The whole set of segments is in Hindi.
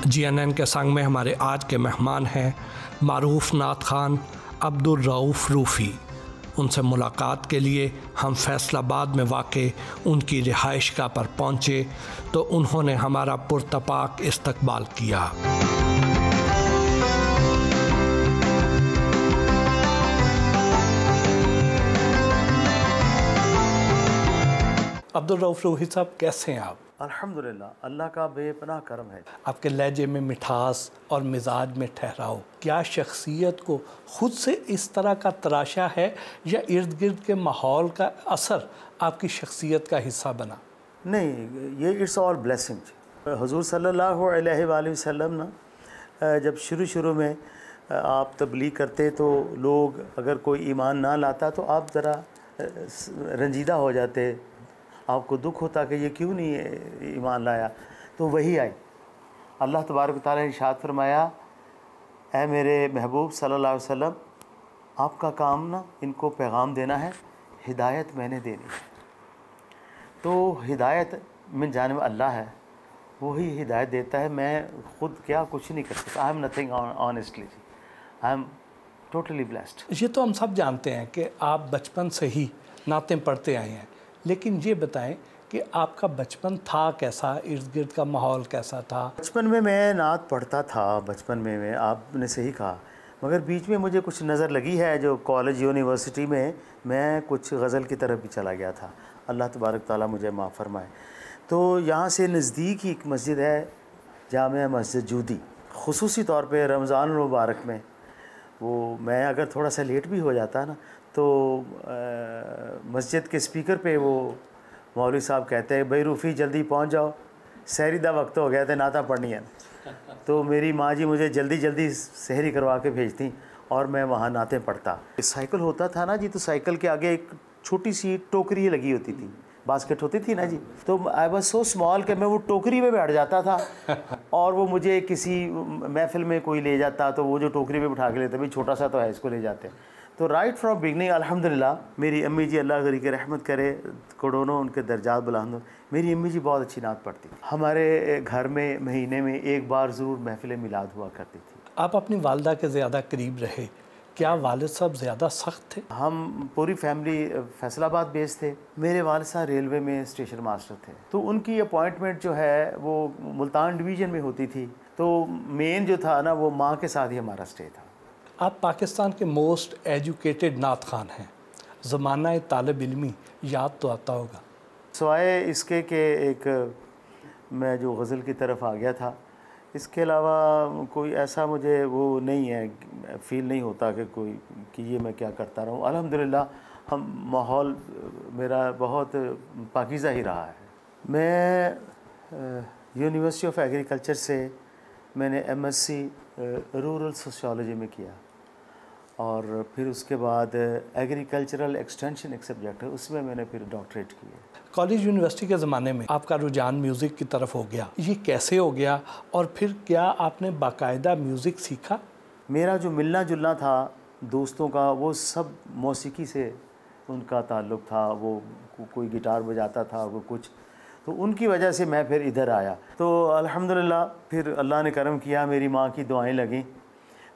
GNN के संग में हमारे आज के मेहमान हैं मारूफ नात खान अब्दुल रऊफ़ रूफ़ी। उनसे मुलाकात के लिए हम फैसलाबाद में वाक़े उनकी रिहाइशगाह पर पहुँचे तो उन्होंने हमारा पुरतपाक इस्तकबाल किया। अब्दुल रऊफ़ रूफ़ी साहब, कैसे हैं आप? अल्हम्दुलिल्लाह, अल्लाह का बेपनाह करम है। आपके लहजे में मिठास और मिजाज में ठहराव, क्या शख्सियत को ख़ुद से इस तरह का तराशा है या इर्द गिर्द के माहौल का असर आपकी शख्सियत का हिस्सा बना? नहीं, ये इट्स ऑल ब्लेसिंग। हुज़ूर सल्लल्लाहु अलैहि वसल्लम ना जब शुरू में आप तबलीग करते तो लोग अगर कोई ईमान ना लाता तो आप ज़रा रंजीदा हो जाते, आपको दुख होता कि ये क्यों नहीं ईमान लाया। तो वही आई, अल्लाह तबारक व तआला ने इरशाद फरमाया, ऐ मेरे महबूब सल्लल्लाहु अलैहि वसल्लम, आपका काम ना इनको पैगाम देना है, हिदायत मैंने देनी है। तो हिदायत मिन जानिब अल्लाह है, वही हिदायत देता है। मैं ख़ुद क्या कुछ नहीं कर सकता। I am nothing honestly, I am totally blessed. ये तो हम सब जानते हैं कि आप बचपन से ही नातें पढ़ते आए हैं, लेकिन ये बताएं कि आपका बचपन था कैसा, इर्द गिर्द का माहौल कैसा था? बचपन में मैं नात पढ़ता था। बचपन में मैं, आपने सही कहा, मगर बीच में मुझे कुछ नज़र लगी है जो कॉलेज यूनिवर्सिटी में मैं कुछ गज़ल की तरफ भी चला गया था। अल्लाह तबारक ताला मुझे माफ़ फरमाए। तो यहाँ से नज़दीक ही एक मस्जिद है, जामिया मस्जिद जूदी, ख़ुसूसी तौर पे रमज़ान मुबारक में वो मैं अगर थोड़ा सा लेट भी हो जाता ना तो मस्जिद के स्पीकर पे वो मौलवी साहब कहते हैं, भाई रूफ़ी जल्दी पहुंच जाओ, सहरी दा वक्त हो गया था, नाता पढ़नी है। तो मेरी माँ जी मुझे जल्दी सहरी करवा के भेजती और मैं वहाँ नाते पढ़ता। साइकिल होता था ना जी, तो साइकिल के आगे एक छोटी सी टोकरी लगी होती थी, बास्केट होती थी ना जी। तो आई वाज सो स्मॉल कि मैं वो टोकरी में बैठ जाता था और वो मुझे किसी महफिल में कोई ले जाता तो वो जो टोकरी में बिठा के लेते, भाई छोटा सा तो है, इसको ले जाते। तो राइट फ्रॉम बिगनिंग अल्हम्दुलिल्लाह, मेरी अम्मी जी अल्लाह गरी के रहमत करे, कोडोनो उनके दर्जात बुलंद हो, मेरी अम्मी जी बहुत अच्छी नात पढ़ती। हमारे घर में महीने में एक बार ज़रूर महफिल मिलाद हुआ करती थी। आप अपनी वालदा के ज़्यादा करीब रहे, क्या वालिद साहब ज़्यादा सख्त थे? हम पूरी फैमिली फैसलाबाद बेस्ड थे। मेरे वालिद साहब रेलवे में स्टेशन मास्टर थे, तो उनकी अपॉइंटमेंट जो है वो मुल्तान डिवीज़न में होती थी। तो मेन जो था ना वो माँ के साथ ही हमारा स्टे था। आप पाकिस्तान के मोस्ट एजुकेटेड नात खान हैं, ज़माना तालिब इल्मी याद तो आता होगा। सवाए इसके कि एक मैं जो गज़ल की तरफ आ गया था, इसके अलावा कोई ऐसा मुझे वो नहीं है, फ़ील नहीं होता कि ये मैं क्या करता रहा हूँ। अल्हम्दुलिल्लाह हम माहौल मेरा बहुत पाकीज़ा ही रहा है। मैं यूनिवर्सिटी ऑफ एग्रीकल्चर से मैंने MSc रूरल सोशियोलॉजी में किया और फिर उसके बाद एग्रीकल्चरल एक्सटेंशन एक सब्जेक्ट है, उसमें मैंने फिर डॉक्टरेट की है। कॉलेज यूनिवर्सिटी के ज़माने में आपका रुझान म्यूज़िक की तरफ हो गया, ये कैसे हो गया और फिर क्या आपने बाकायदा म्यूज़िक सीखा? मेरा जो मिलना जुलना था दोस्तों का, वो सब मौसीकी से उनका ताल्लुक़ था। वो कोई गिटार बजाता था, वो कुछ, तो उनकी वजह से मैं फिर इधर आया। तो अल्हम्दुलिल्लाह फिर अल्लाह ने करम किया, मेरी माँ की दुआएं लगीं।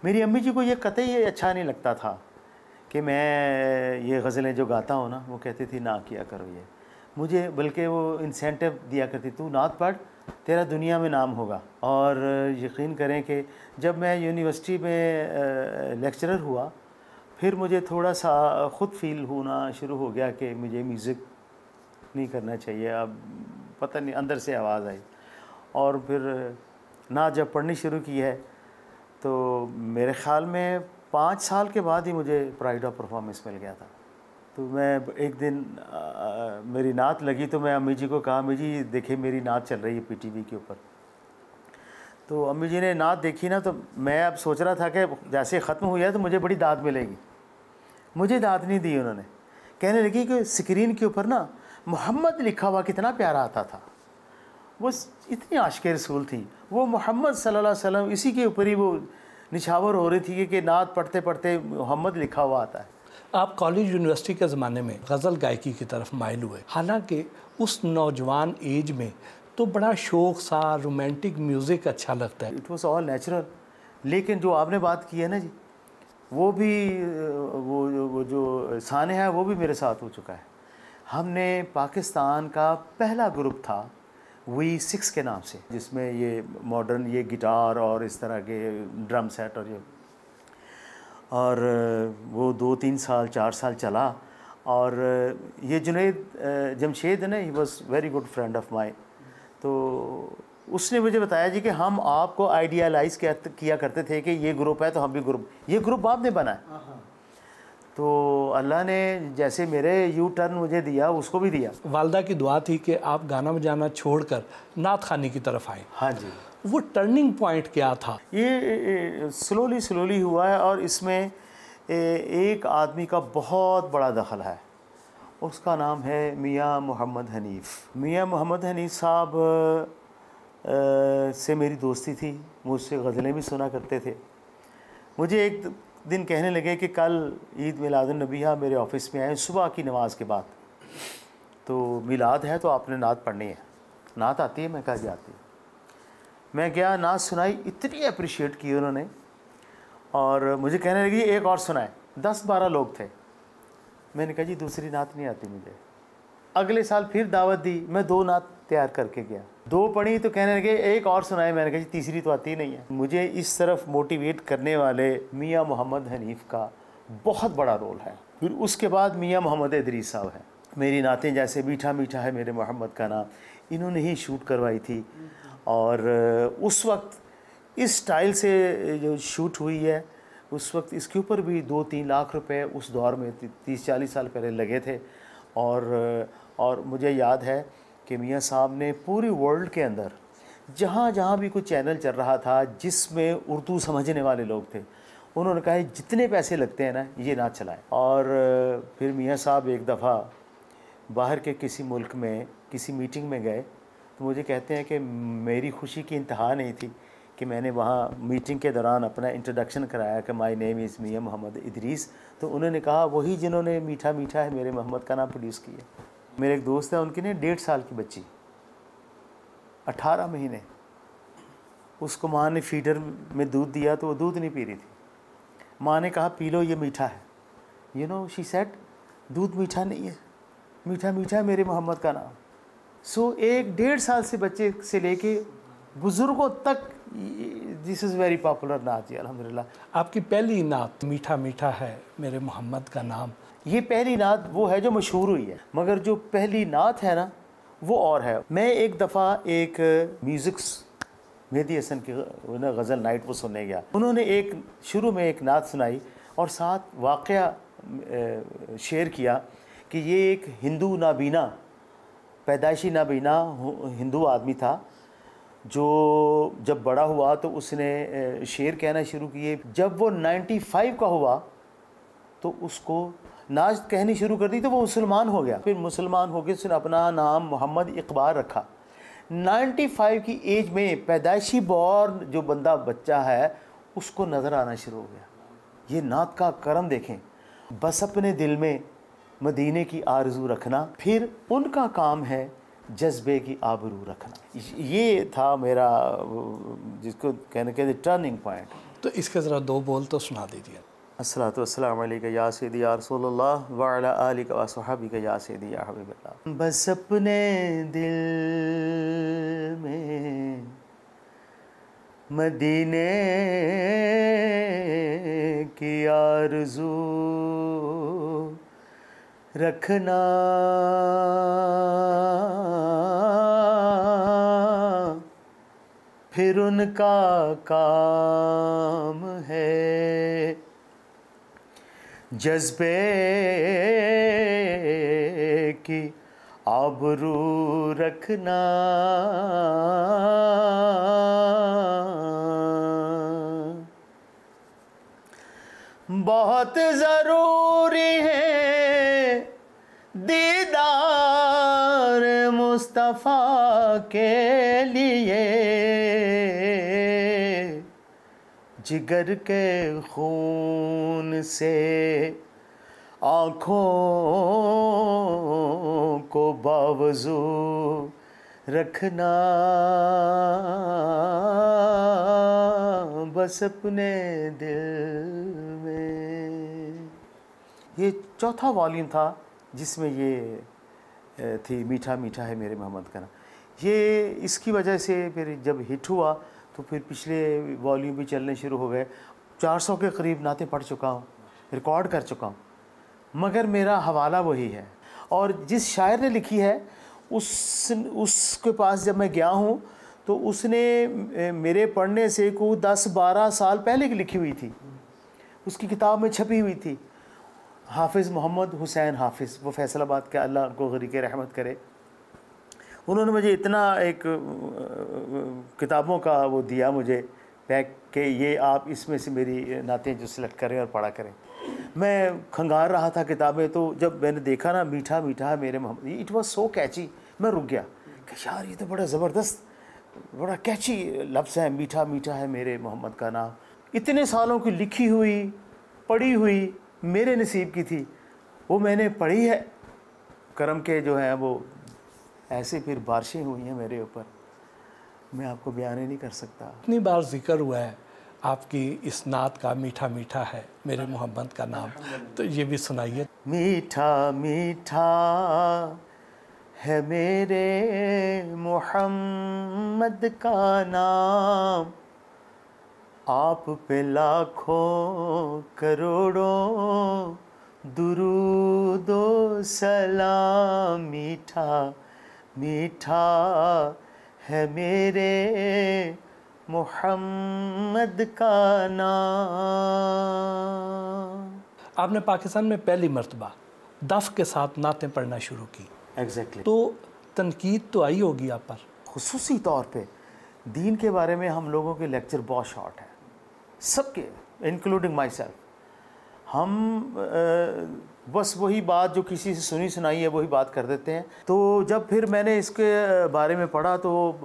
मेरी अम्मी जी को ये कतई अच्छा नहीं लगता था कि मैं ये गज़लें जो गाता हूँ ना, वो कहती थी ना किया करो ये मुझे, बल्कि वो इंसेंटिव दिया करती, तू नात पढ़, तेरा दुनिया में नाम होगा। और यकीन करें कि जब मैं यूनिवर्सिटी में लेक्चरर हुआ, फिर मुझे थोड़ा सा ख़ुद फील होना शुरू हो गया कि मुझे म्यूज़िक नहीं करना चाहिए। अब पता नहीं अंदर से आवाज़ आई और फिर नात जब पढ़नी शुरू की है तो मेरे ख़्याल में 5 साल के बाद ही मुझे प्राइड ऑफ परफॉर्मेंस मिल गया था। तो मैं एक दिन मेरी नात लगी तो मैं अम्मी जी को कहा, अम्मी जी देखिए मेरी नात चल रही है PTV के ऊपर। तो अम्मी जी ने नात देखी ना, तो मैं अब सोच रहा था कि जैसे ख़त्म हुई है तो मुझे बड़ी दाद मिलेगी। मुझे दाद नहीं दी उन्होंने। कहने लगी कि स्क्रीन के ऊपर ना मोहम्मद लिखा हुआ कितना प्यारा आता था। वो इतनी आशिक़े रसूल थी, वो मोहम्मद सल्लल्लाहु अलैहि वसल्लम, इसी के ऊपर ही वो निछावर हो रही थी कि नात पढ़ते पढ़ते मोहम्मद लिखा हुआ आता है। आप कॉलेज यूनिवर्सिटी के ज़माने में गज़ल गायकी की तरफ माइल हुए, हालांकि उस नौजवान एज में तो बड़ा शौक सा रोमांटिक म्यूज़िक अच्छा लगता है। It was all natural. लेकिन जो आपने बात की है ना जी, वो भी वो जो साने है वो भी मेरे साथ हो चुका है। हमने पाकिस्तान का पहला ग्रुप था V6 के नाम से, जिसमें ये मॉडर्न ये गिटार और इस तरह के ड्रम सेट और वो 2-3 साल 4 साल चला। और ये जुनैद जमशेद है ना, he was very good friend of my. तो उसने मुझे बताया जी कि हम आपको आइडियलाइज़ किया करते थे कि ये ग्रुप है तो हम भी ग्रुप, ये ग्रुप आपने बनाया। तो अल्लाह ने जैसे मेरे यू टर्न मुझे दिया उसको भी दिया। वालदा की दुआ थी कि आप गाना बजाना छोड़कर नात खानी की तरफ आए। हाँ जी। वो टर्निंग पॉइंट क्या था? ये स्लोली हुआ है और इसमें एक आदमी का बहुत बड़ा दखल है। उसका नाम है मियाँ मोहम्मद हनीफ़। मियाँ मोहम्मद हनीफ़ साहब से मेरी दोस्ती थी, मुझसे गज़लें भी सुना करते थे। मुझे एक दिन कहने लगे कि कल ईद मिलादुन्नबी मेरे ऑफिस में आए सुबह की नमाज के बाद, तो मिलाद है तो आपने नात पढ़नी है। नात आती है? मैं कहा जी आती है। मैं गया, नात सुनाई, इतनी अप्रिशिएट की उन्होंने और मुझे कहने लगी एक और सुनाए। 10-12 लोग थे। मैंने कहा जी दूसरी नात नहीं आती मुझे। अगले साल फिर दावत दी, मैं 2 नात तैयार करके गया, 2 पढ़ी तो कहने लगे एक और सुनाए। मैंने कहा जी तीसरी तो आती नहीं है। मुझे इस तरफ मोटिवेट करने वाले मियाँ मोहम्मद हनीफ़ का बहुत बड़ा रोल है। फिर उसके बाद मियाँ मोहम्मद इदरीस साहब हैं। मेरी नातें जैसे मीठा मीठा है मेरे मोहम्मद का नाम, इन्होंने ही शूट करवाई थी। और उस वक्त इस स्टाइल से जो शूट हुई है, उस वक्त इसके ऊपर भी 2-3 लाख रुपए उस दौर में 30-40 साल पहले लगे थे। और मुझे याद है कि मियाँ साहब ने पूरी वर्ल्ड के अंदर जहाँ जहाँ भी कोई चैनल चल रहा था जिसमें उर्दू समझने वाले लोग थे, उन्होंने कहा जितने पैसे लगते हैं ना ये ना चलाएं। और फिर मियाँ साहब एक दफ़ा बाहर के किसी मुल्क में किसी मीटिंग में गए, तो मुझे कहते हैं कि मेरी खुशी की इंतहा नहीं थी कि मैंने वहाँ मीटिंग के दौरान अपना इंट्रोडक्शन कराया कि माय नेम इज़ मियाँ मोहम्मद इदरीस। तो उन्होंने कहा वही जिन्होंने मीठा मीठा है मेरे मोहम्मद का नाम प्रोड्यूस किया। मेरे एक दोस्त है, उनकी ने 1.5 साल की बच्ची, 18 महीने, उसको माँ ने फीडर में दूध दिया तो वो दूध नहीं पी रही थी। माँ ने कहा पी लो ये मीठा है। यू नो शी सेड दूध मीठा नहीं है, मीठा मीठा है मेरे मोहम्मद का नाम। सो एक 1.5 साल से बच्चे से लेके बुज़ुर्गों तक दिस इज़ वेरी पॉपुलर नात जी अल्हम्दुलिल्लाह। आपकी पहली नात मीठा मीठा है मेरे मोहम्मद का नाम, ये पहली नात वो है जो मशहूर हुई है, मगर जो पहली नात है ना वो और है। मैं एक दफ़ा एक म्यूज़िक्स मेहदी हसन की गज़ल नाइट वो सुनने गया। उन्होंने एक शुरू में एक नात सुनाई और साथ वाक़या शेयर किया कि ये एक हिंदू नाबीना, पैदाइशी नाबीना हिंदू आदमी था जो जब बड़ा हुआ तो उसने शेर कहना शुरू किए। जब वो 95 का हुआ तो उसको नाज कहनी शुरू कर दी तो वो मुसलमान हो गया। फिर मुसलमान हो के उसने अपना नाम मोहम्मद इकबाल रखा। 95 की एज में पैदाइशी बॉर्न जो बंदा बच्चा है उसको नज़र आना शुरू हो गया। ये नात का करम देखें, बस अपने दिल में मदीने की आरज़ू रखना, फिर उनका काम है जज्बे की आबरू रखना। ये था मेरा जिसको कहने के टर्निंग पॉइंट। तो इसके ज़रा 2 बोल तो सुना दीजिए। अस्सलातु वस्सलामु अलैका या सय्यदी या रसूलल्लाह व अला आलिका व सहाबिका या सय्यदी या हबीबल्लाह। बस अपने दिल में मदीने की आरज़ू रखना, फिर उनका काम है जज्बे की आबरू रखना। बहुत ज़रूरी है दीदार मुस्तफ़ा के लिए, जिगर के खून से आँखों को बावजू रखना बस अपने दिल में। ये चौथा वॉल्यूम था जिसमें ये थी मीठा मीठा है मेरे मोहम्मद का नाम। ये इसकी वजह से फिर जब हिट हुआ तो फिर पिछले वॉल्यूम भी चलने शुरू हो गए। 400 के करीब नातें पढ़ चुका हूँ, रिकॉर्ड कर चुका हूँ, मगर मेरा हवाला वही है। और जिस शायर ने लिखी है उसके पास जब मैं गया हूँ तो उसने मेरे पढ़ने से को 10-12 साल पहले की लिखी हुई थी, उसकी किताब में छपी हुई थी। हाफिज़ मोहम्मद हुसैन हाफिज़, वो फैसलाबाद के, अल्लाह उनको गरीक़ रहमत करे। उन्होंने मुझे इतना एक किताबों का वो दिया मुझे पैक कि ये आप इसमें से मेरी नातें जो सिलेक्ट करें और पढ़ा करें। मैं खंगार रहा था किताबें, तो जब मैंने देखा ना मीठा मीठा मेरे मोहम्मद, इट वाज सो कैची, मैं रुक गया कि यार ये तो बड़ा ज़बरदस्त, बड़ा कैची लफ्ज़ है, मीठा मीठा है मेरे मोहम्मद का नाम। इतने सालों की लिखी हुई पढ़ी हुई मेरे नसीब की थी, वो मैंने पढ़ी है। करम के जो हैं वो ऐसे फिर बारिशें हुई हैं मेरे ऊपर, मैं आपको बयान ही नहीं कर सकता। इतनी बार जिक्र हुआ है आपकी इस नात का, मीठा मीठा है मेरे मोहम्मद का नाम, तो ये भी सुनाइए। मीठा मीठा है मेरे मोहम्मद का नाम, आप पे लाखों करोड़ों दुरूदो सलाम। मीठा मीठा है मेरे मोहम्मद का नाम। आपने पाकिस्तान में पहली मर्तबा दफ के साथ नातें पढ़ना शुरू की। एग्जैक्टली। तो तनकीद तो आई होगी आप पर। खुसूसी तौर पे दीन के बारे में हम लोगों के लेक्चर बहुत शॉर्ट हैं, सबके, इंक्लूडिंग माई सेल्फ। हम बस वही बात जो किसी से सुनी सुनाई है वही बात कर देते हैं। तो जब फिर मैंने इसके बारे में पढ़ा तो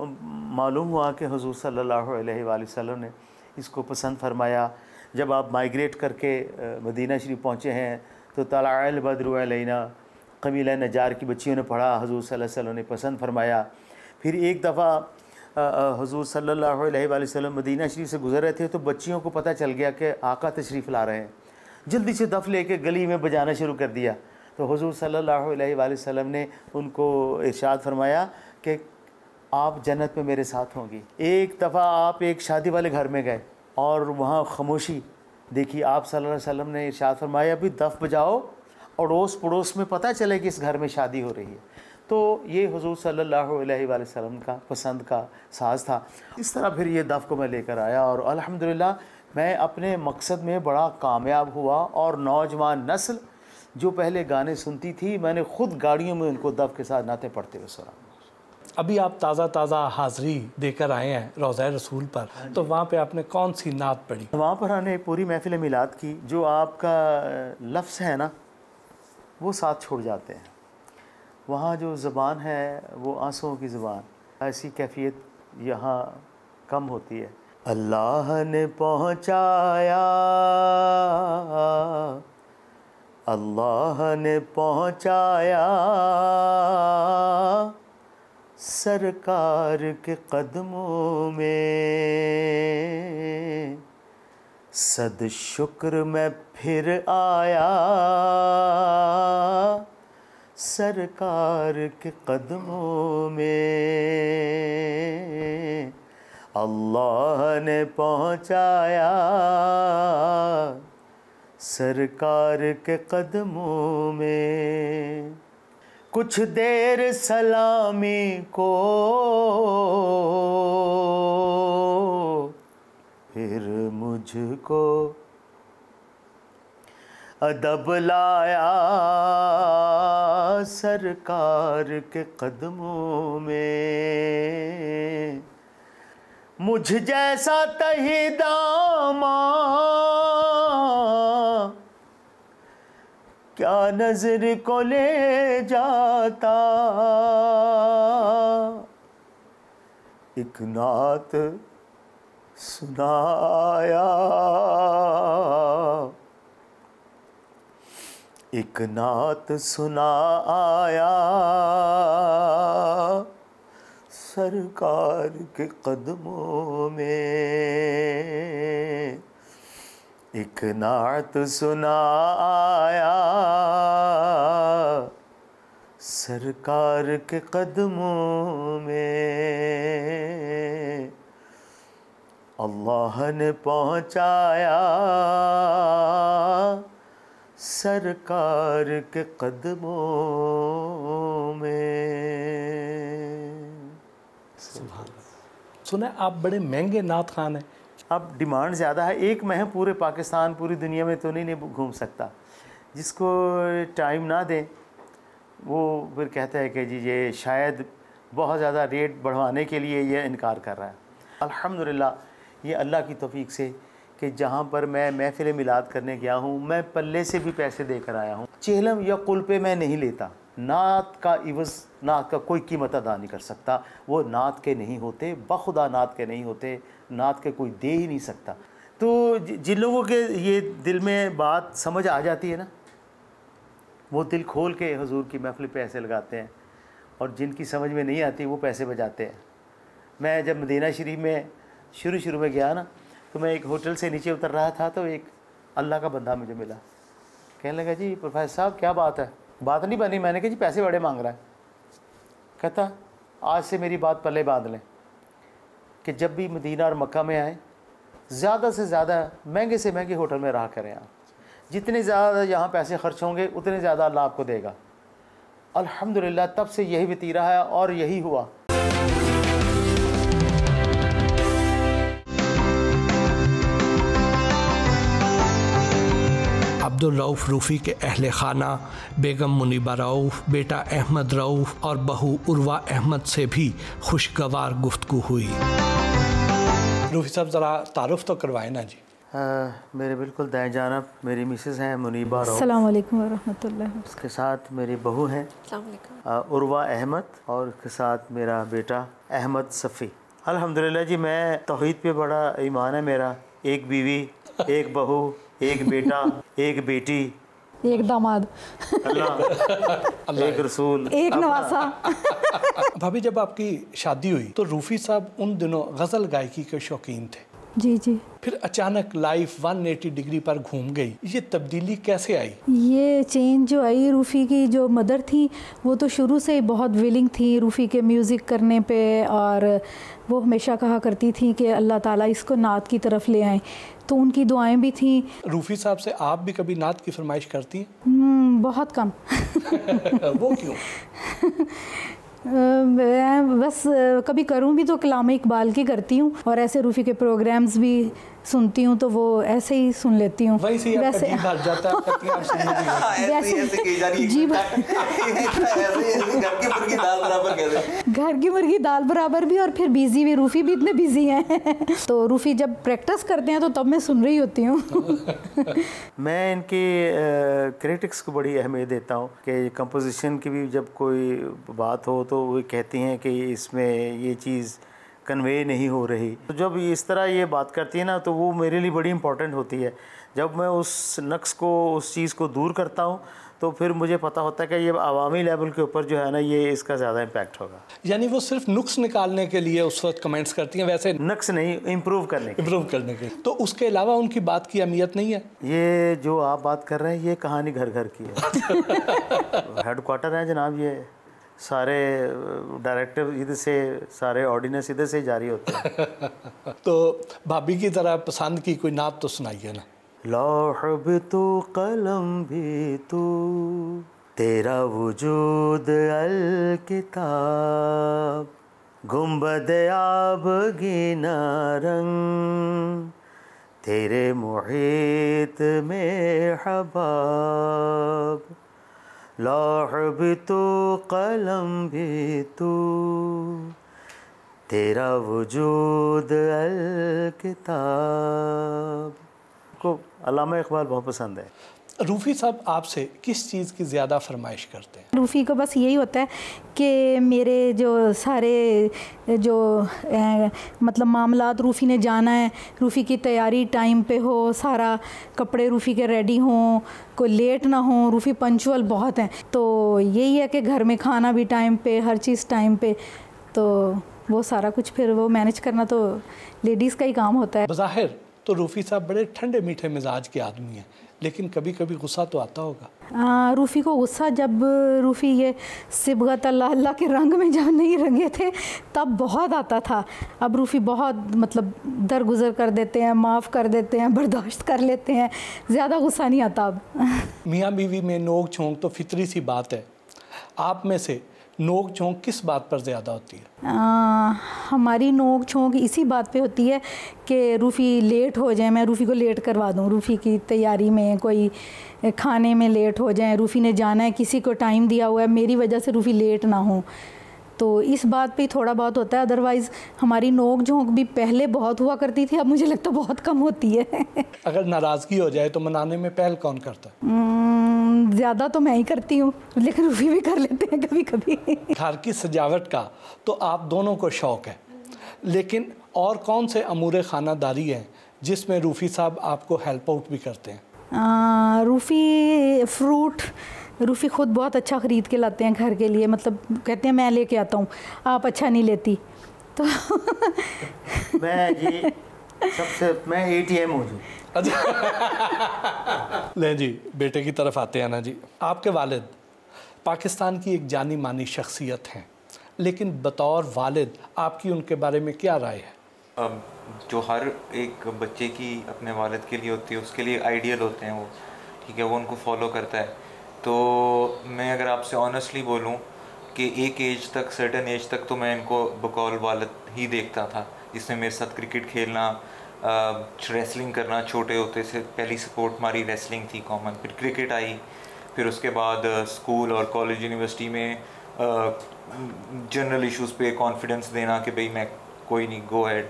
मालूम हुआ कि हुज़ूर सल्लल्लाहु अलैहि वसल्लम ने इसको पसंद फरमाया। जब आप माइग्रेट करके मदीना शरीफ पहुँचे हैं तो तलाअल बद्रु अलैना कबीला नजार की बच्चियों ने पढ़ा, हुज़ूर सल्लल्लाहु अलैहि वसल्लम ने पसंद फरमाया। फिर एक दफ़ा हुज़ूर सल्लल्लाहु अलैहि वसल्लम मदीना शरीफ से गुज़र रहे थे तो बच्चियों को पता चल गया कि आका तशरीफ़ ला रहे हैं, जल्दी से दफ़ लेके गली में बजाना शुरू कर दिया। तो हुज़ूर सल्लल्लाहु अलैहि वसल्लम ने उनको इरशाद फरमाया कि आप जन्नत में मेरे साथ होंगी। एक दफ़ा आप एक शादी वाले घर में गए और वहाँ खामोशी देखी, आप सल्लल्लाहु अलैहि वसल्लम ने इरशाद फरमाया अभी दफ़ बजाओ अड़ोस पड़ोस में पता चले कि इस घर में शादी हो रही है। तो ये हुज़ूर सल्लल्लाहु अलैहि वसल्लम का पसंद का साज़ था। इस तरह फिर ये दफ़ को मैं लेकर आया और अल्हम्दुलिल्लाह मैं अपने मकसद में बड़ा कामयाब हुआ। और नौजवान नस्ल जो पहले गाने सुनती थी, मैंने ख़ुद गाड़ियों में उनको दफ़ के साथ नाते पढ़ते हुए सुना। अभी आप ताज़ा हाज़री देकर आए हैं रोज़ा रसूल पर, तो वहाँ पे आपने कौन सी नात पढ़ी? वहाँ पर हमने पूरी महफ़िल मिलाद की। जो आपका लफ्ज़ है ना वो साथ छोड़ जाते हैं, वहाँ जो ज़बान है वो आंसुओं की ज़बान, ऐसी कैफियत यहाँ कम होती है। अल्लाह ने पहुँचाया, अल्लाह ने पहुँचाया सरकार के कदमों में, सद शुक्र मैं फिर आया सरकार के कदमों में। अल्लाह ने पहुँचाया सरकार के कदमों में। कुछ देर सलामी को फिर मुझको अदब लाया सरकार के कदमों में। मुझ जैसा तही दामा क्या नजर को ले जाता, एक नात सुनाया, एक नात सुना आया सरकार के कदमों में एक नात सुना आया, सरकार के कदमों में अल्लाह ने पहुँचाया, सरकार के कदमों में। सुना आप बड़े महंगे नात खान हैं। अब डिमांड ज़्यादा है, एक मैं पूरे पाकिस्तान पूरी दुनिया में तो नहीं घूम सकता। जिसको टाइम ना दें वो फिर कहता है कि जी ये शायद बहुत ज़्यादा रेट बढ़वाने के लिए ये इनकार कर रहा है। अल्हम्दुलिल्लाह ये अल्लाह की तौफीक से कि जहाँ पर मैं महफ़िल मिलाद करने गया हूँ, मैं पल्ले से भी पैसे देकर आया हूँ। चेहलम या कुल पे मैं नहीं लेता। नात का इवज़, नात का कोई कीमत अदा नहीं कर सकता। वो नात के नहीं होते, बखुदा नात के नहीं होते, नात के कोई दे ही नहीं सकता। तो जिन लोगों के ये दिल में बात समझ आ जाती है ना, वो दिल खोल के हुजूर की महफ़िल पे पैसे लगाते हैं, और जिनकी समझ में नहीं आती वो पैसे बजाते हैं। मैं जब मदीना शरीफ में शुरू में गया ना, तो मैं एक होटल से नीचे उतर रहा था, तो एक अल्लाह का बंदा मुझे मिला। कहने लगा जी प्रोफेसर साहब क्या बात है? बात नहीं बनी। मैंने कहा जी पैसे बड़े मांग रहा है। कहता आज से मेरी बात पल्ले बांध लें कि जब भी मदीना और मक्का में आए, ज़्यादा से ज़्यादा महंगे से महंगे होटल में रहा करें आप। जितने ज़्यादा यहाँ पैसे खर्च होंगे उतने ज़्यादा अल्लाह आपको देगा। अल्हम्दुलिल्लाह तब से यही वतीरा है और यही हुआ। अब्दुल रऊफ़ रूफ़ी के अहले खाना बेगम मुनीबा रऊफ़, बेटा अहमद रऊफ़ और बहू उर्वा अहमद से भी खुशगवार गुफ्तगू हुई। रूफ़ी साहब ज़रा तारुफ़ तो करवाएं ना जी। मेरे बिल्कुल दाएं जानब मेरी मिसेज़ हैं मुनीबा रऊफ़, अस्सलाम वालेकुम वरहमतुल्लाह। उसके साथ मेरी बहू हैं अस्सलाम वालेकुम उर्वा अहमद, और उसके साथ मेरा बेटा अहमद सफ़ी। अल्हम्दुलिल्लाह जी मैं तौहीद पे बड़ा ईमान है मेरा। एक बीवी, एक बहू, एक बेटा, एक बेटी, एक दामाद, अल्लाह, एक रसूल, एक नवासा। भाभी जब आपकी शादी हुई तो रूफ़ी साहब उन दिनों गज़ल गायकी के शौकीन थे। जी जी। फिर अचानक लाइफ 180 डिग्री पर घूम गई। ये तब्दीली कैसे आई? ये चेंज जो आई, रूफ़ी की जो मदर थी वो तो शुरू से ही बहुत विलिंग थी रूफ़ी के म्यूज़िक करने पे, और वो हमेशा कहा करती थी कि अल्लाह ताला इसको नात की तरफ ले आए, तो उनकी दुआएं भी थी। रूफ़ी साहब से आप भी कभी नात की फरमाइश करती हैं? बहुत कम। वो क्यों? मैं बस कभी करूं भी तो कलाम इकबाल की करती हूँ, और ऐसे रूफ़ी के प्रोग्राम्स भी सुनती हूँ तो वो ऐसे ही सुन लेती हूँ। वैसे भर जाता है जी घर की मुर्गी दाल बराबर भी, और फिर बिजी भी, रूफ़ी भी इतने बिजी हैं तो रूफ़ी जब प्रैक्टिस करते हैं तो तब मैं सुन रही होती हूँ। मैं इनकी क्रिटिक्स को बड़ी अहमियत देता हूँ कि कंपोजिशन की भी जब कोई बात हो तो वो कहती हैं कि इसमें ये चीज़ कन्वे नहीं हो रही। तो जब इस तरह ये बात करती है ना तो वो मेरे लिए बड़ी इंपॉर्टेंट होती है। जब मैं उस नक्स को, उस चीज़ को दूर करता हूँ तो फिर मुझे पता होता है कि ये अवामी लेवल के ऊपर जो है ना ये इसका ज़्यादा इम्पैक्ट होगा। यानी वो सिर्फ नुक्स निकालने के लिए उस वक्त कमेंट्स करती हैं, वैसे नक्स नहीं, इम्प्रूव करने के। तो उसके अलावा उनकी बात की अहमियत नहीं है? ये जो आप बात कर रहे हैं ये कहानी घर घर की है। हेड क्वार्टर है जनाब, ये सारे डायरेक्टर इधर से, सारे ऑर्डिनेंस इधर से जारी होते हैं। तो भाभी की तरह पसंद की कोई नात तो सुनाइए ना। लौह भी तू, कलम भी तू, तेरा वजूद अल किताब, गुंबद आबगीना रंग, तेरे मुहीत में हबाब। लौह भी तू, कलम भी तू, तेरा वजूद अल किताब। को अल्लामा इकबाल बहुत पसंद है। रूफ़ी साहब आपसे किस चीज़ की ज़्यादा फरमाइश करते हैं? रूफ़ी को बस यही होता है कि मेरे जो सारे जो मतलब मामलात रूफ़ी ने जाना है, रूफ़ी की तैयारी टाइम पे हो, सारा कपड़े रूफ़ी के रेडी हों, कोई लेट ना हो। रूफ़ी पंचुअल बहुत हैं, तो यही है कि घर में खाना भी टाइम पे, हर चीज़ टाइम पे। तो वो सारा कुछ फिर वो मैनेज करना तो लेडीज़ का ही काम होता है। बज़ाहिर तो रूफ़ी साहब बड़े ठंडे मीठे मिजाज के आदमी हैं, लेकिन कभी कभी गुस्सा तो आता होगा। रूफ़ी को गुस्सा, जब रूफ़ी ये सिबगत अल्लाह अल्लाह के रंग में जब नहीं रंगे थे तब बहुत आता था। अब रूफ़ी बहुत मतलब दरगुजर कर देते हैं, माफ़ कर देते हैं, बर्दाश्त कर लेते हैं, ज़्यादा गुस्सा नहीं आता अब। मियाँ बीवी में नोक झोंक तो फितरी सी बात है। आप में से नोक झोंक किस बात पर ज़्यादा होती है? हमारी नोक झोंक इसी बात पे होती है कि रूफ़ी लेट हो जाए, मैं रूफ़ी को लेट करवा दूँ, रूफ़ी की तैयारी में कोई खाने में लेट हो जाए, रूफ़ी ने जाना है, किसी को टाइम दिया हुआ है, मेरी वजह से रूफ़ी लेट ना हो, तो इस बात पे थोड़ा बहुत होता है। अदरवाइज़ हमारी नोक झोंक भी पहले बहुत हुआ करती थी, अब मुझे लगता है बहुत कम होती है। अगर नाराज़गी हो जाए तो मनाने में पहल कौन करता है? ज़्यादा तो मैं ही करती हूँ, लेकिन रूफ़ी भी कर लेते हैं कभी कभी। घर की सजावट का तो आप दोनों को शौक़ है, लेकिन और कौन से अमूर ख़ानादारी हैं जिसमें रूफ़ी साहब आपको हेल्प आउट भी करते हैं? रूफ़ी फ्रूट रूफ़ी ख़ुद बहुत अच्छा ख़रीद के लाते हैं घर के लिए, मतलब कहते हैं मैं लेके आता हूँ, आप अच्छा नहीं लेती तो मैं ATM हूँ जी। ले जी, बेटे की तरफ आते हैं ना जी। आपके वालिद पाकिस्तान की एक जानी मानी शख्सियत हैं, लेकिन बतौर वालिद आपकी उनके बारे में क्या राय है? जो हर एक बच्चे की अपने वालिद के लिए होती है, उसके लिए आइडियल होते हैं वो, ठीक है, वो उनको फॉलो करता है। तो मैं अगर आपसे ऑनेस्टली बोलूं कि एक एज तक, सर्टेन एज तक तो मैं इनको बकौल वालिद ही देखता था, जिसमें मेरे साथ क्रिकेट खेलना, रेसलिंग करना, छोटे होते से पहली स्पोर्ट हमारी रेसलिंग थी कॉमन, फिर क्रिकेट आई, फिर उसके बाद स्कूल और कॉलेज यूनिवर्सिटी में जनरल इश्यूज़ पे कॉन्फिडेंस देना कि भाई मैं कोई नहीं, गो अहेड।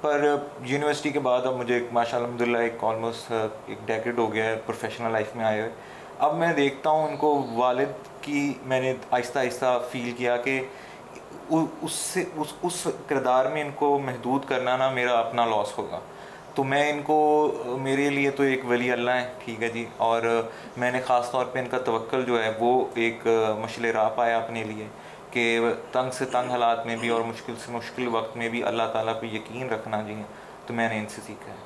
पर यूनिवर्सिटी के बाद अब मुझे माशाल्लाह अल्हम्दुलिल्लाह एक ऑलमोस्ट एक डेकेड हो गया है प्रोफेशनल लाइफ में आए हुए। अब मैं देखता हूँ उनको, वालिद की मैंने आहिस्ता आहिस्ता फ़ील किया कि उससे उस किरदार में इनको महदूद करना ना मेरा अपना लॉस होगा। तो मैं इनको, मेरे लिए तो एक वली अल्लाह है, ठीक है जी, और मैंने ख़ास तौर पे इनका तवक्कुल जो है वो एक मशल राह पाया अपने लिए कि तंग से तंग हालात में भी और मुश्किल से मुश्किल वक्त में भी अल्लाह ताला पे यकीन रखना जी, तो मैंने इनसे सीखा है।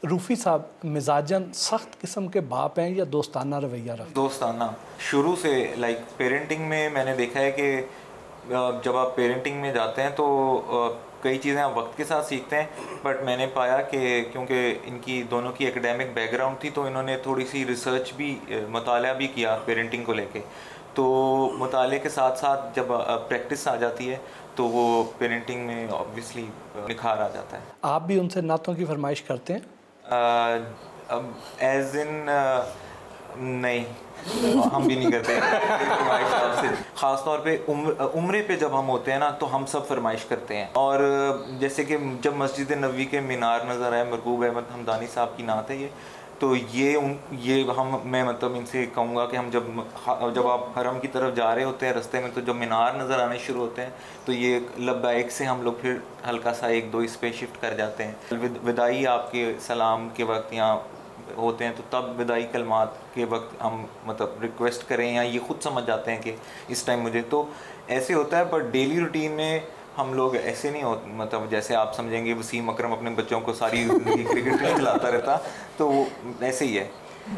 रूफ़ी साहब मिजाजन सख्त किस्म के बाप हैं या दोस्ताना रवैया रखते? दोस्ताना शुरू से, लाइक पेरेंटिंग में मैंने देखा है कि जब आप पेरेंटिंग में जाते हैं तो कई चीज़ें आप वक्त के साथ सीखते हैं, बट मैंने पाया कि क्योंकि इनकी दोनों की एकेडमिक बैकग्राउंड थी तो इन्होंने थोड़ी सी रिसर्च भी, मुताला भी किया पेरेंटिंग को लेके। तो मुताले के साथ साथ जब प्रैक्टिस आ जाती है तो वो पेरेंटिंग में ऑब्वियसली निखार आ जाता है। आप भी उनसे नातों की फरमाइश करते हैं? एज इन नहीं, हम भी नहीं करते ख़ास तौर पे उम्रे पे जब हम होते हैं ना तो हम सब फरमाइश करते हैं। और जैसे कि जब मस्जिद नबवी के मीनार नज़र आए, मरकूब अहमद हमदानी साहब की नात है ये, तो मैं मतलब इनसे कहूँगा कि हम जब आप हरम की तरफ जा रहे होते हैं रास्ते में, तो जब मीनार नज़र आने शुरू होते हैं तो ये लब्बाइक से हम लोग फिर हल्का सा एक दो इस पे शिफ्ट कर जाते हैं। विदाई आपके सलाम के वक्त यहाँ होते हैं तो तब विदाई कलमात के वक्त हम मतलब रिक्वेस्ट करें या ये खुद समझ जाते हैं कि इस टाइम मुझे, तो ऐसे होता है। पर डेली रूटीन में हम लोग ऐसे नहीं होते, मतलब जैसे आप समझेंगे वसीम अकरम अपने बच्चों को सारी क्रिकेट खिलाता रहता, तो वो ऐसे ही है।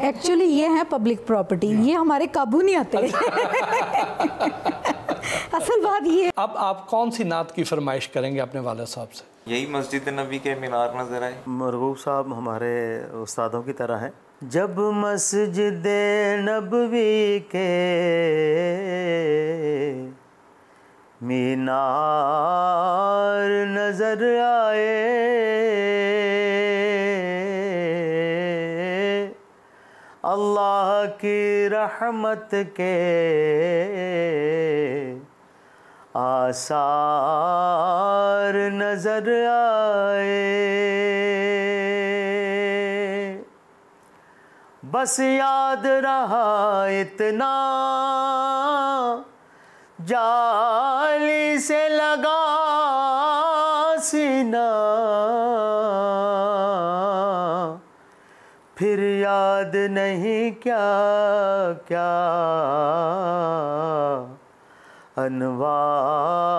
एक्चुअली ये है पब्लिक प्रॉपर्टी, ये हमारे काबू नहीं आते। असल बात ये। अब आप कौन सी नात की फरमाइश करेंगे अपने वालिद साहब से? यही मस्जिद नबी के मीनार नजर आए। मरगूब साहब हमारे उस्तादों की तरह हैं। जब मस्जिद नबवी के मीनार नजर आए, अल्लाह की रहमत के आसार नजर आए, बस याद रहा इतना जाली से लगा सीना, फिर याद नहीं क्या क्या अनवार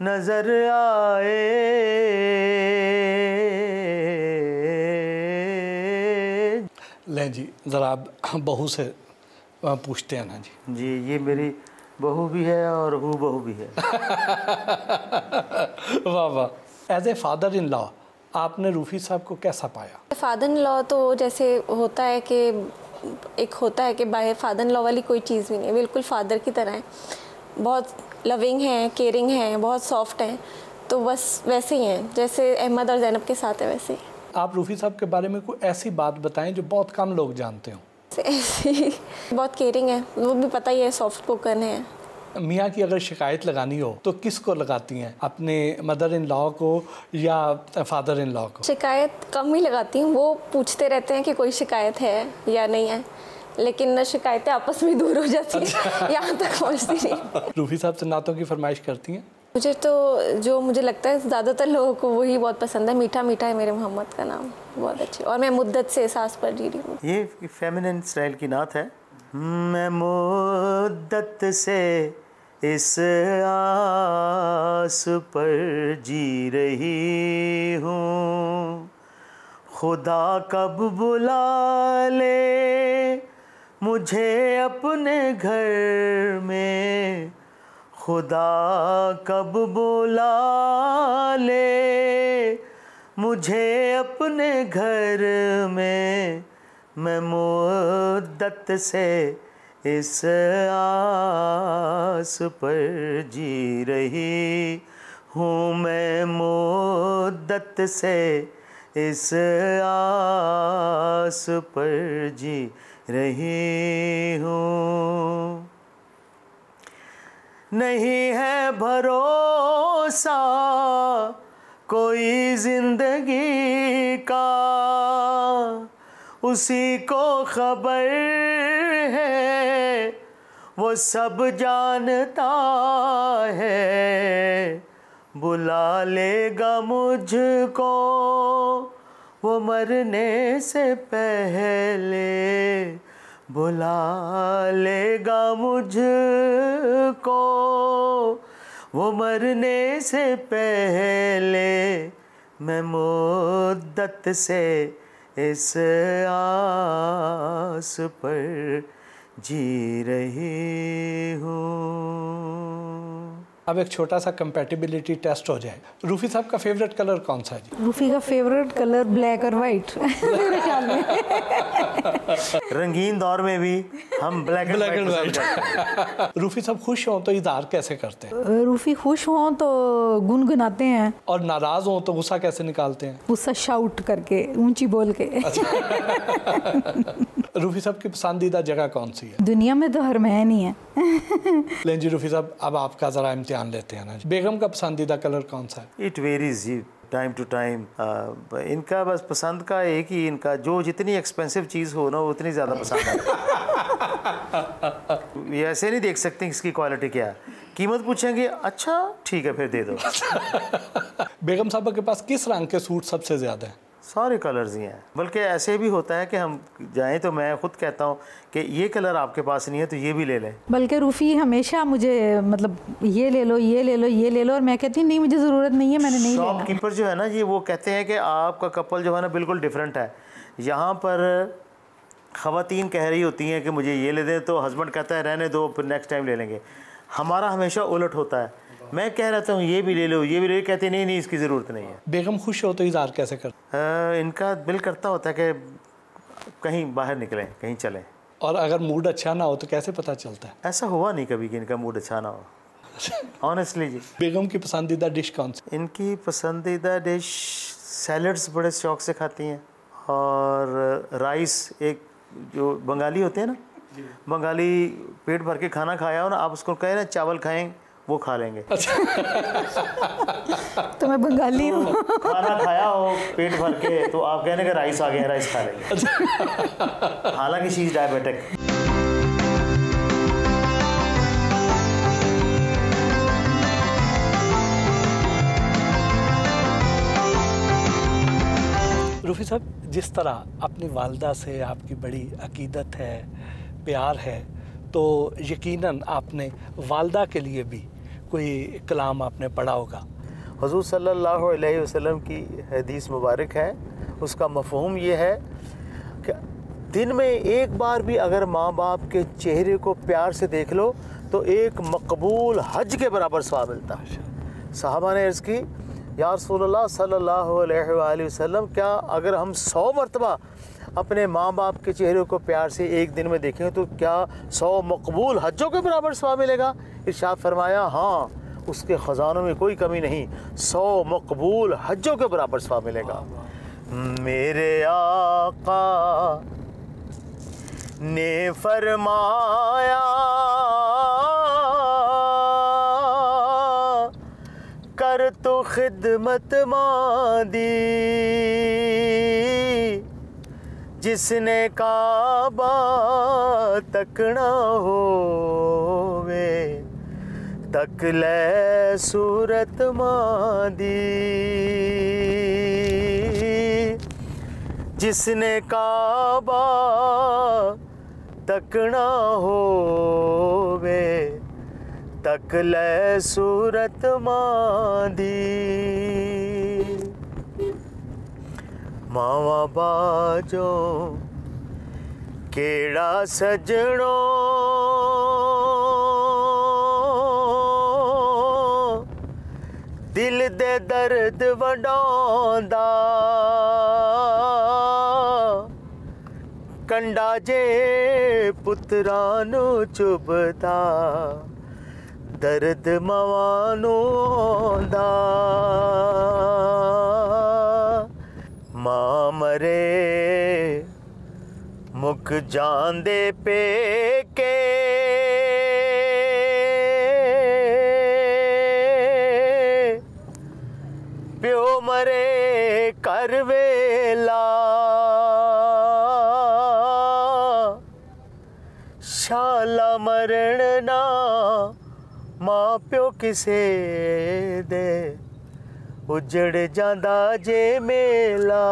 नजर आए। लें जी, ज़रा आप बहू से पूछते हैं ना जी। जी, ये मेरी बहू भी है और हूँ बहू भी है। वाह वाह। As a father in law आपने रूफी साहब को कैसा पाया? फादर इन लॉ तो जैसे होता है कि एक होता है कि बाय फादर इन लॉ वाली कोई चीज़ भी नहीं है, बिल्कुल फादर की तरह है, बहुत लविंग हैं, केयरिंग हैं, बहुत सॉफ्ट हैं, तो बस वैसे ही हैं जैसे अहमद और ज़ैनब के साथ है वैसे ही। आप रूफी साहब के बारे में कोई ऐसी बात बताएं जो बहुत कम लोग जानते हों। ऐसी बहुत केयरिंग है, वो भी पता ही है, सॉफ्ट स्पोकन है। मियाँ की अगर शिकायत लगानी हो तो किसको लगाती हैं, अपने मदर इन लॉ को या फादर इन लॉ को? शिकायत कम ही लगाती हूँ, वो पूछते रहते हैं कि कोई शिकायत है या नहीं है, लेकिन शिकायतें आपस में दूर हो जाती हैं, यहाँ तक पहुँचती नहीं। रूफी साहब से नातों की फरमाइश करती हैं? मुझे तो जो मुझे लगता है ज़्यादातर लोगों को वही बहुत पसंद है, मीठा मीठा है मेरे मोहम्मद का नाम, बहुत अच्छी, और मैं मुद्दत से सास पर जी रही हूँ। ये फेमिनिन स्टाइल की नात है। मैं मुद्दत से इस आस पर जी रही हूँ, खुदा कब बुला ले मुझे अपने घर में, खुदा कब बुला ले मुझे अपने घर में, मैं मुद्दत से इस आस पर जी रही हूँ, मैं मुद्दत से इस आस पर जी रही हूँ। नहीं है भरोसा कोई जिंदगी का, उसी को खबर है वो सब जानता है, बुला लेगा मुझको वो मरने से पहले, बुला लेगा मुझको वो मरने से पहले, मैं मुद्दत से इस आस पर जी रही हूँ। अब एक छोटा सा कंपैटिबिलिटी टेस्ट हो जाए। रूफी साहब का फेवरेट कलर कौन सा है जी? रूफी का फेवरेट कलर ब्लैक और वाइट मेरे ख्याल में। रंगीन दौर में भी हम ब्लैक एंड वाइट। रूफी साहब खुश हों तो इजहार कैसे करते हैं? रूफी खुश हों तो गुनगुनाते हैं, और नाराज हों तो गुस्सा कैसे निकालते हैं? गुस्सा शाउट करके, ऊंची बोल के। रूफी साहब की पसंदीदा जगह कौन सी है? दुनिया में तो हरमैन ही है। लें जी रूफी साहब, अब आपका ज़रा इम्तिहान लेते हैं ना। बेगम का पसंदीदा कलर कौन सा है? It varies time to time. इनका बस पसंद का एक ही, इनका जो जितनी एक्सपेंसिव चीज़ हो ना वो उतनी ज़्यादा पसंद है। ये ऐसे नहीं देख सकते इसकी क्वालिटी क्या है, कीमत पूछेंगे, अच्छा ठीक है फिर दे दो। बेगम साहब के पास किस रंग के सूट सबसे ज़्यादा हैं? सारे कलर्स ही हैं, बल्कि ऐसे भी होता है कि हम जाएं तो मैं खुद कहता हूं कि ये कलर आपके पास नहीं है तो ये भी ले लें। बल्कि रूफी हमेशा मुझे मतलब ये ले लो, ये ले लो, ये ले लो, और मैं कहती हूँ नहीं मुझे ज़रूरत नहीं है, मैंने नहीं लेना। शॉपकीपर जो है ना जी, वो कहते हैं कि आपका कपल जो है ना बिल्कुल डिफरेंट है। यहाँ पर ख़वातीन कह रही होती हैं कि मुझे ये ले दें तो हस्बैंड कहता है रहने दो फिर नेक्स्ट टाइम ले लेंगे। हमारा हमेशा उलट होता है, मैं कह रहता हूँ ये भी ले लो, ये भी ले लो, कहते नहीं इसकी ज़रूरत नहीं है। बेगम खुश हो तो इज़हार कैसे करते? इनका दिल करता होता है कि कहीं बाहर निकलें, कहीं चलें। और अगर मूड अच्छा ना हो तो कैसे पता चलता है? ऐसा हुआ नहीं कभी कि इनका मूड अच्छा ना हो, ऑनेस्टली जी। बेगम की पसंदीदा डिश कौन सी? इनकी पसंदीदा डिश सैलड्स बड़े शौक़ से खाती हैं, और राइस, एक जो बंगाली होते हैं ना, बंगाली पेट भर के खाना खाया हो ना, आप उसको कहें ना चावल खाएं वो खा लेंगे। तो मैं बंगाली हूँ। खाना खाया हो पेट भर के तो आप कहने का राइस आ गया, राइस खा लेंगे। हालांकि शी इज डायबिटिक। रूफी साहब, जिस तरह अपनी वालदा से आपकी बड़ी अकीदत है, प्यार है, तो यकीनन आपने वालदा के लिए भी कोई कलाम आपने पढ़ा होगा? हुज़ूर सल्लल्लाहु अलैहि वसल्लम की हदीस मुबारक है, उसका मफ़हूम ये है कि दिन में एक बार भी अगर माँ बाप के चेहरे को प्यार से देख लो तो एक मकबूल हज के बराबर सवाब मिलता है। सहाबा ने अर्ज़ की, या रसूलल्लाह सल्लल्लाहु अलैहि वसल्लम, क्या अगर हम 100 मरतबा अपने माँ बाप के चेहरे को प्यार से एक दिन में देखें तो क्या 100 मकबूल हज्जों के बराबर सवाब मिलेगा? इरशाद फरमाया, हाँ, उसके ख़जानों में कोई कमी नहीं, 100 मकबूल हज्जों के बराबर सवाब मिलेगा। मेरे आका ने फरमाया, कर तो खिदमत मादी, जिसने काबा तकना होवे, तक ले सूरत मादी। जिसने काबा तकना होवे, तक ले सूरत मादी। मावा बाजो केड़ा सजणो, दिल दे दर्द वडांदा, कंडा जे पुत्रां नू चुभदा, दर्द मावां नू आंदा। मां मरे मुक जांदे पेके, प्यो मरे कर वेला, शाला मरण ना मां प्यो किसे दे, उजड़ जांदा जे मेला।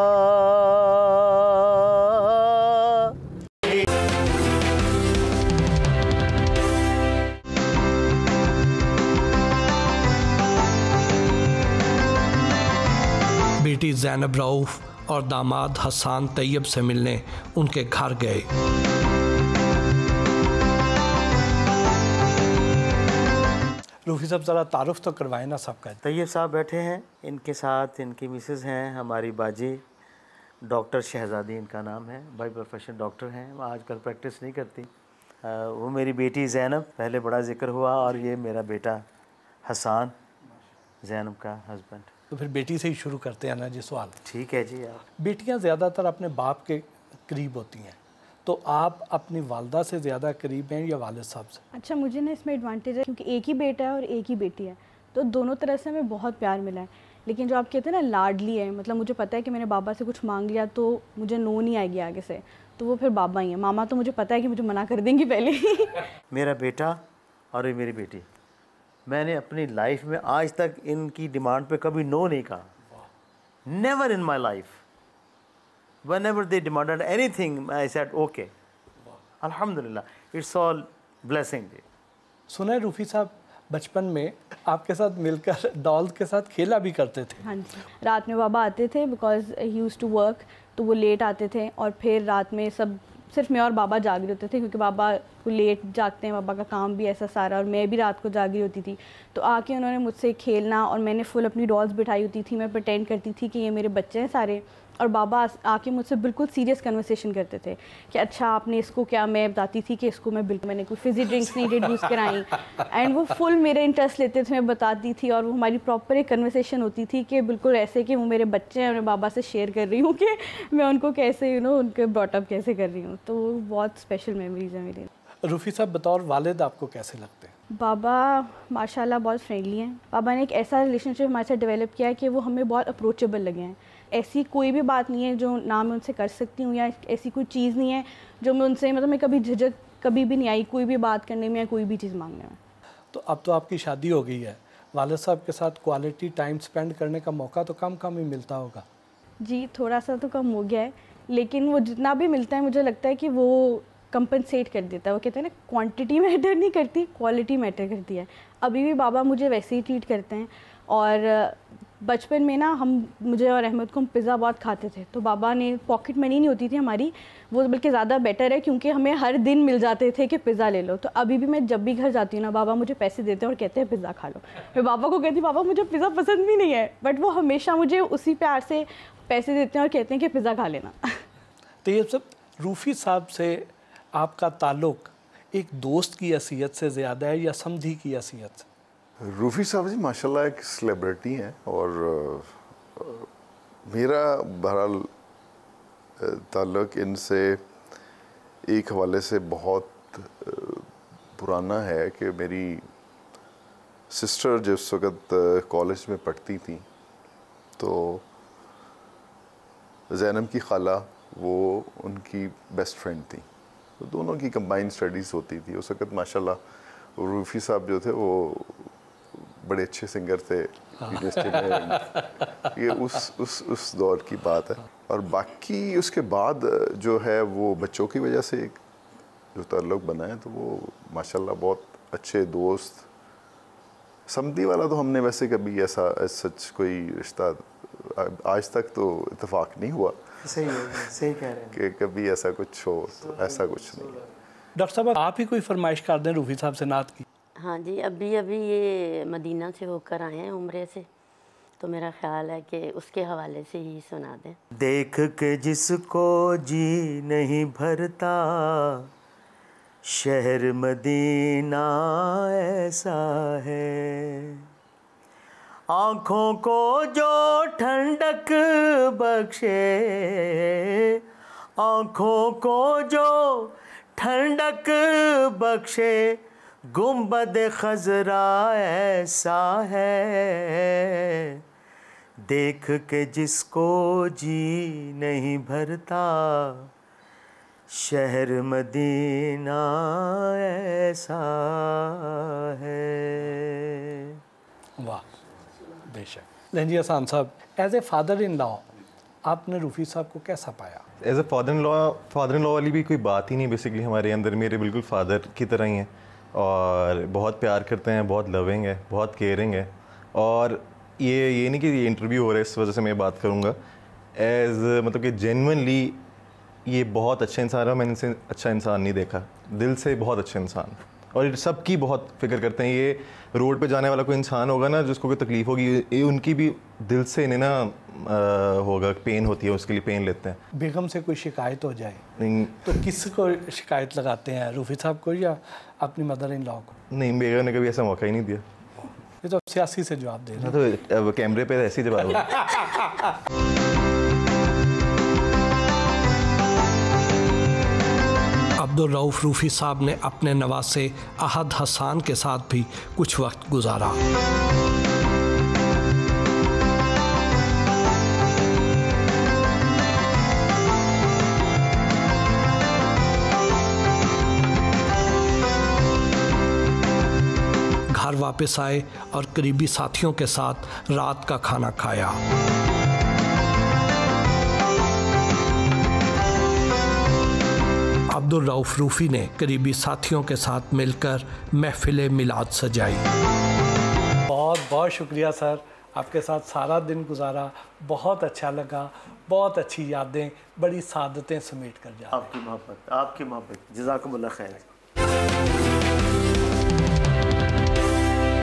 बेटी ज़ैनब रऊफ़ और दामाद हसन तैयब से मिलने उनके घर गए। रूफी साहब ज़रा तारुफ तो करवाएं ना सबका। तैयब साहब बैठे हैं, इनके साथ इनकी मिसेज़ हैं, हमारी बाजी डॉक्टर शहज़ादी इनका नाम है, बाय प्रोफेशन डॉक्टर हैं, वो आजकल प्रैक्टिस नहीं करती। वो मेरी बेटी ज़ैनब, पहले बड़ा जिक्र हुआ, और ये मेरा बेटा हसन, ज़ैनब का हस्बैंड। तो फिर बेटी से ही शुरू करते हैं ना जी सवाल। ठीक है जी। आप बेटियां ज़्यादातर अपने बाप के करीब होती हैं, तो आप अपनी वालदा से ज़्यादा करीब हैं या वालिद साहब से? अच्छा, मुझे ना इसमें एडवांटेज है क्योंकि एक ही बेटा है और एक ही बेटी है, तो दोनों तरह से हमें बहुत प्यार मिला है। लेकिन जो आप कहते हैं ना लाडली है, मतलब मुझे पता है कि मैंने बाबा से कुछ मांग लिया तो मुझे नो नहीं आएगी आगे से, तो वो फिर बाबा ही है। मामा तो मुझे पता है कि मुझे मना कर देंगी पहले ही। मेरा बेटा और ये मेरी बेटी, मैंने अपनी लाइफ में आज तक इनकी डिमांड पे कभी नो नहीं कहा। Never in my life, whenever they demanded anything, I said okay. अल्हम्दुलिल्लाह, इट्स ऑल ब्लेसिंग। सुना है रूफी साहब बचपन में आपके साथ मिलकर डॉल्स के साथ खेला भी करते थे? हाँ जी, रात में बाबा आते थे because he use to work, तो वो लेट आते थे और फिर रात में सब सिर्फ मैं और बाबा जाग रहे होते थे क्योंकि बाबा को लेट जागते हैं, बाबा का काम भी ऐसा सारा, और मैं भी रात को जाग रही होती थी। तो आके उन्होंने मुझसे खेलना और मैंने फुल अपनी डॉल्स बिठाई होती थी, मैं प्रटेंड करती थी कि ये मेरे बच्चे हैं सारे, और बाबा आके मुझसे बिल्कुल सीरियस कन्वर्सेशन करते थे कि अच्छा आपने इसको क्या, मैं बताती थी कि इसको मैं बिल्कुल, मैंने कोई फिजी ड्रिंक्स नहीं इंट्रोड्यूस कराई, एंड वो फुल मेरे इंटरेस्ट लेते थे, मैं बताती थी, और वो हमारी प्रॉपर एक कन्वर्सेशन होती थी कि बिल्कुल ऐसे कि वो मेरे बच्चे हैं, मैं बाबा से शेयर कर रही हूँ कि मैं उनको कैसे उनके ब्रॉटअप कैसे कर रही हूँ। तो बहुत स्पेशल मेमोरीज है मेरी। रूफी साहब बतौर वालिद आपको कैसे लगते हैं? बाबा माशाल्लाह बहुत फ्रेंडली हैं। बाबा ने एक ऐसा रिलेशनशिप हमारे साथ डेवलप किया है कि वो हमें बहुत अप्रोचेबल लगे हैं। ऐसी कोई भी बात नहीं है जो ना मैं उनसे कर सकती हूँ, या ऐसी कोई चीज़ नहीं है जो मैं उनसे, मतलब मैं कभी झिझक कभी भी नहीं आई कोई भी बात करने में या कोई भी चीज़ मांगने में। तो अब तो आपकी शादी हो गई है, वालिद साहब के साथ क्वालिटी टाइम स्पेंड करने का मौका तो कम ही मिलता होगा? जी, थोड़ा सा तो कम हो गया है, लेकिन वो जितना भी मिलता है मुझे लगता है कि वो कंपनसेट कर देता है। वो कहते हैं ना क्वांटिटी मैटर नहीं करती, क्वालिटी मैटर करती है। अभी भी बाबा मुझे वैसे ही ट्रीट करते हैं। और बचपन में ना मुझे और अहमद को हम पिज़्ज़ा बहुत खाते थे, तो बाबा ने पॉकेट मनी नहीं होती थी हमारी, वो बल्कि ज़्यादा बेटर है क्योंकि हमें हर दिन मिल जाते थे कि पिज़्ज़ा ले लो। तो अभी भी मैं जब भी घर जाती हूँ ना, बाबा मुझे पैसे देते हैं और कहते हैं पिज़्ज़ा खा लो। मैं बाबा को कहती हूँ बाबा मुझे पिज़्ज़ा पसंद भी नहीं है, बट वो हमेशा मुझे उसी प्यार से पैसे देते हैं और कहते हैं कि पिज़्ज़ा खा लेना। तो ये सब रूफ़ी साहब से आपका ताल्लुक़ एक दोस्त की हैसियत से ज़्यादा है या समधी की हैसियत से? रूफ़ी साहब जी माशाल्लाह एक सेलिब्रिटी हैं और मेरा बहरहाल ताल्लुक़ इनसे एक हवाले से बहुत पुराना है कि मेरी सिस्टर जिस वक़्त कॉलेज में पढ़ती थी तो ज़ैनब की खाला वो उनकी बेस्ट फ्रेंड थी, तो दोनों की कंबाइंड स्टडीज़ होती थी। उस वक़्त माशाल्लाह रूफ़ी साहब जो थे वो बड़े अच्छे सिंगर थे यूनिवर्सिटी में। ये उस दौर की बात है। और बाकी उसके बाद जो है वो बच्चों की वजह से एक जो ताल्लुक़ बना है, तो वो माशाल्लाह बहुत अच्छे दोस्त। समधी वाला तो हमने वैसे कभी ऐसा सच कोई रिश्ता आज तक तो इत्तेफाक नहीं हुआ। सही है, सही कह रहे हैं कि कभी ऐसा कुछ हो, तो ऐसा कुछ नहीं है। डॉक्टर साहब आप ही कोई फरमाइश कर दें रूफ़ी साहब से नात की। हाँ जी, अभी ये मदीना से होकर आए हैं उम्रे से, तो मेरा ख्याल है कि उसके हवाले से ही सुना दें। देख के जिसको जी नहीं भरता, शहर मदीना ऐसा है। आँखों को जो ठंडक बख्शे, आँखों को जो ठंडक बख्शे, गुंबद खजरा ऐसा है। देख के जिसको जी नहीं भरता, शहर मदीना ऐसा है। वाह, बेशक। लंजी हसन साहब, as a father in law आपने रूफ़ी साहब को कैसा पाया? As a father in law वाली भी कोई बात ही नहीं बेसिकली हमारे अंदर। मेरे बिल्कुल फादर की तरह ही हैं और बहुत प्यार करते हैं, बहुत लविंग है, बहुत केयरिंग है। और ये नहीं कि ये इंटरव्यू हो रहा है इस वजह से मैं बात करूँगा, एज मतलब कि जेन्युइनली ये बहुत अच्छा इंसान है। मैंने इनसे अच्छा इंसान नहीं देखा, दिल से बहुत अच्छा इंसान। और सबकी बहुत फिक्र करते हैं। ये रोड पे जाने वाला कोई इंसान होगा ना जिसको कोई तकलीफ़ होगी, ये उनकी भी दिल से इन्हें ना होगा, पेन होती है, उसके लिए पेन लेते हैं। बेगम से कोई शिकायत हो जाए तो किस को शिकायत लगाते हैं, रूफ़ी साहब को या अपनी मदर इन लॉ को? नहीं, बेगम ने कभी ऐसा मौका ही नहीं दिया। ये तो सियासी से जवाब दे रहे हैं। तो कैमरे पे ऐसे ही जवाब होगा। अब्दुल रऊफ़ रूफ़ी साहब ने अपने नवासे अहद हसन के साथ भी कुछ वक्त गुजारा। घर वापस आए और करीबी साथियों के साथ रात का खाना खाया। अब्दुल रऊफ़ रूफ़ी ने करीबी साथियों के साथ मिलकर महफ़िल मिलाद सजाई। बहुत बहुत शुक्रिया सर, आपके साथ सारा दिन गुजारा, बहुत अच्छा लगा, बहुत अच्छी यादें, बड़ी सादतें समेट कर जा। आपकी मोहब्बत, जज़ाकुमुल्लाह खैर।